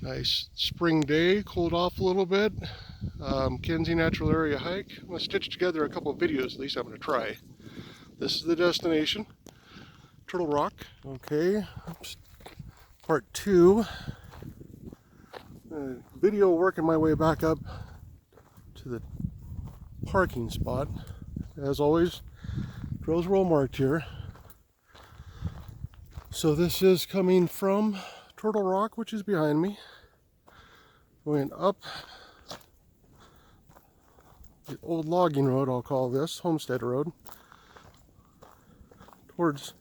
Nice spring day, cooled off a little bit. McKenzie Natural Area hike. I'm going to stitch together a couple of videos, at least I'm going to try. This is the destination, Turtle Rock. Okay, part 2. Video working my way back up to the parking spot. As always, trails roll marked here. So this is coming from Turtle Rock, which is behind me, going up the old logging road, I'll call this, Homestead Road, towards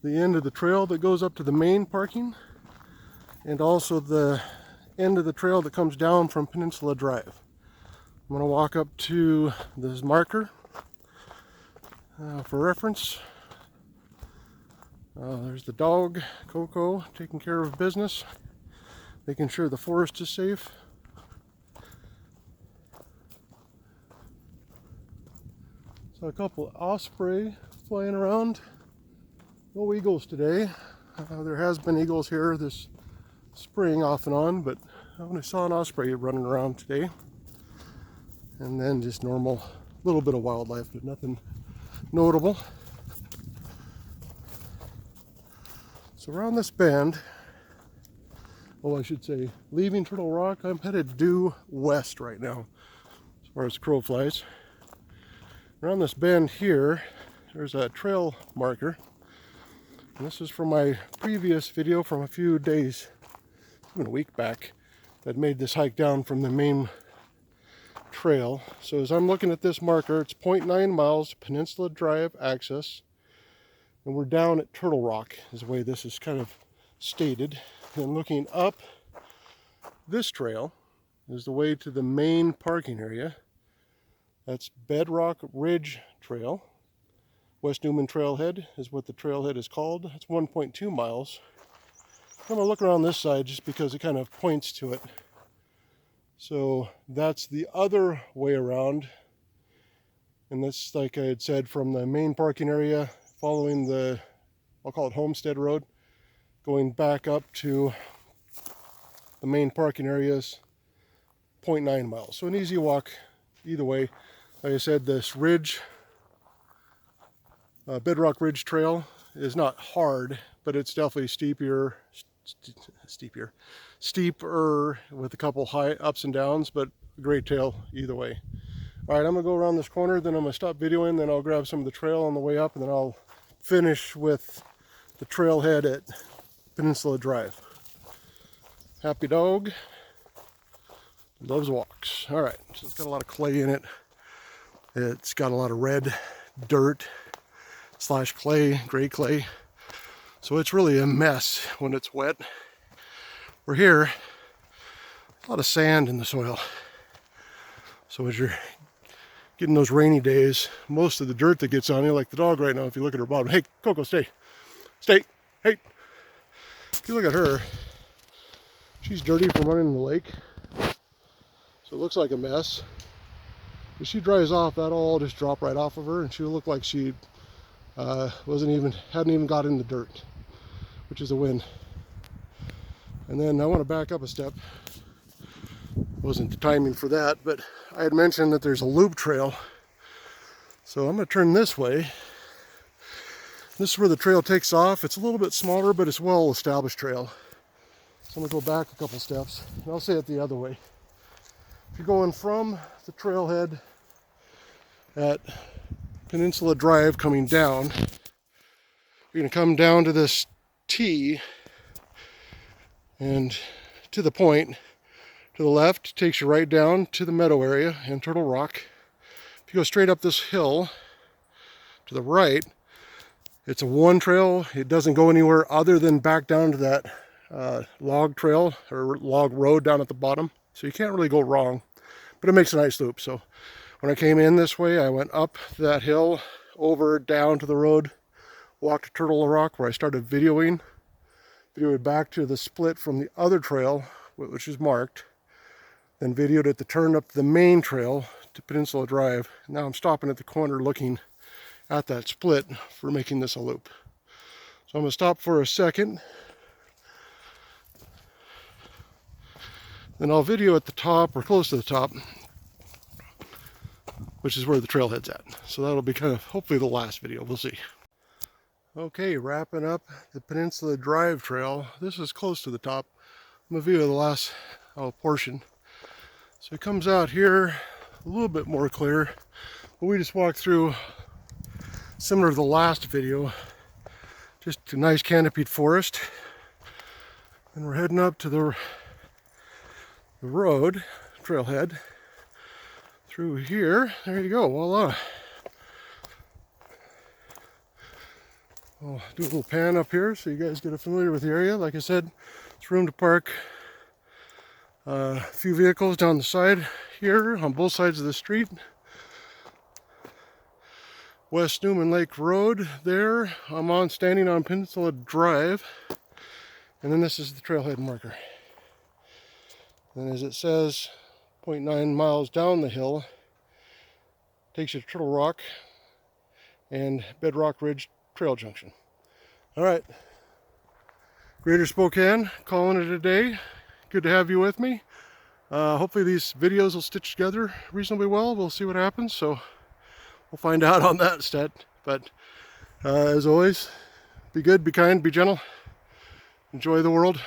the end of the trail that goes up to the main parking, and also the end of the trail that comes down from Peninsula Drive. I'm going to walk up to this marker for reference. There's the dog, Coco, taking care of business, making sure the forest is safe. So a couple of osprey flying around. No eagles today. There has been eagles here this spring off and on, but I only saw an osprey running around today. And then just normal, little bit of wildlife, but nothing notable. So around this bend, I should say, leaving Turtle Rock, I'm headed due west right now, as far as the crow flies. Around this bend here, there's a trail marker. And this is from my previous video from a few days, even a week back, that made this hike down from the main trail. So as I'm looking at this marker, it's 0.9 miles Peninsula Drive access. And we're down at Turtle Rock, is the way this is kind of stated. And looking up this trail is the way to the main parking area. That's Bedrock Ridge Trail. West Newman Trailhead is what the trailhead is called. It's 1.2 miles. I'm going to look around this side just because it kind of points to it. So that's the other way around. And that's, like I had said, from the main parking area, following the, I'll call it Homestead Road, going back up to the main parking areas, 0.9 miles. So an easy walk either way. Like I said, this ridge, Bedrock Ridge Trail is not hard, but it's definitely steeper with a couple high ups and downs, but a great trail either way. All right, I'm gonna go around this corner, then I'm gonna stop videoing, then I'll grab some of the trail on the way up, and then I'll finish with the trailhead at Peninsula Drive. Happy dog, loves walks. All right, so it's got a lot of clay in it. It's got a lot of red dirt / clay, gray clay. So it's really a mess when it's wet. We're here, a lot of sand in the soil. So as you're getting those rainy days, most of the dirt that gets on you, like the dog right now, if you look at her bottom, hey, Coco, stay, hey. If you look at her, she's dirty from running in the lake. So it looks like a mess. If she dries off, that'll all just drop right off of her, and she'll look like she hadn't even got in the dirt, which is a win. And then I want to back up a step. Wasn't the timing for that, but I had mentioned that there's a loop trail. So I'm going to turn this way. This is where the trail takes off. It's a little bit smaller, but it's a well-established trail. So I'm going to go back a couple steps, and I'll say it the other way. If you're going from the trailhead at Peninsula Drive coming down, you're going to come down to this T, and to the point to the left takes you right down to the meadow area and Turtle Rock. If you go straight up this hill to the right, it's a one trail. It doesn't go anywhere other than back down to that log trail or log road down at the bottom. So you can't really go wrong, but it makes a nice loop. So when I came in this way, I went up that hill, over, down to the road, walked to Turtle Rock where I started videoed back to the split from the other trail, which is marked, then videoed at the turn up the main trail to Peninsula Drive. Now I'm stopping at the corner looking at that split for making this a loop. So I'm going to stop for a second, Then I'll video at the top or close to the top, which is where the trailhead's at. So that'll be kind of hopefully the last video. We'll see. Okay, wrapping up the Peninsula Drive Trail. This is close to the top. I'm gonna video the last portion. So it comes out here a little bit more clear, but we just walked through, similar to the last video, just a nice canopied forest. And we're heading up to the road, trailhead, through here. There you go, voila. I'll do a little pan up here so you guys get familiar with the area. Like I said, it's room to park a few vehicles down the side here on both sides of the street. West Newman Lake Road there. I'm standing on Peninsula Drive. And then this is the trailhead marker. And as it says, 0.9 miles down the hill, takes you to Turtle Rock and Bedrock Ridge Trail Junction. All right, Greater Spokane, calling it a day. Good to have you with me. Hopefully these videos will stitch together reasonably well. We'll see what happens. So we'll find out on that stat. But as always, be good, be kind, be gentle. Enjoy the world.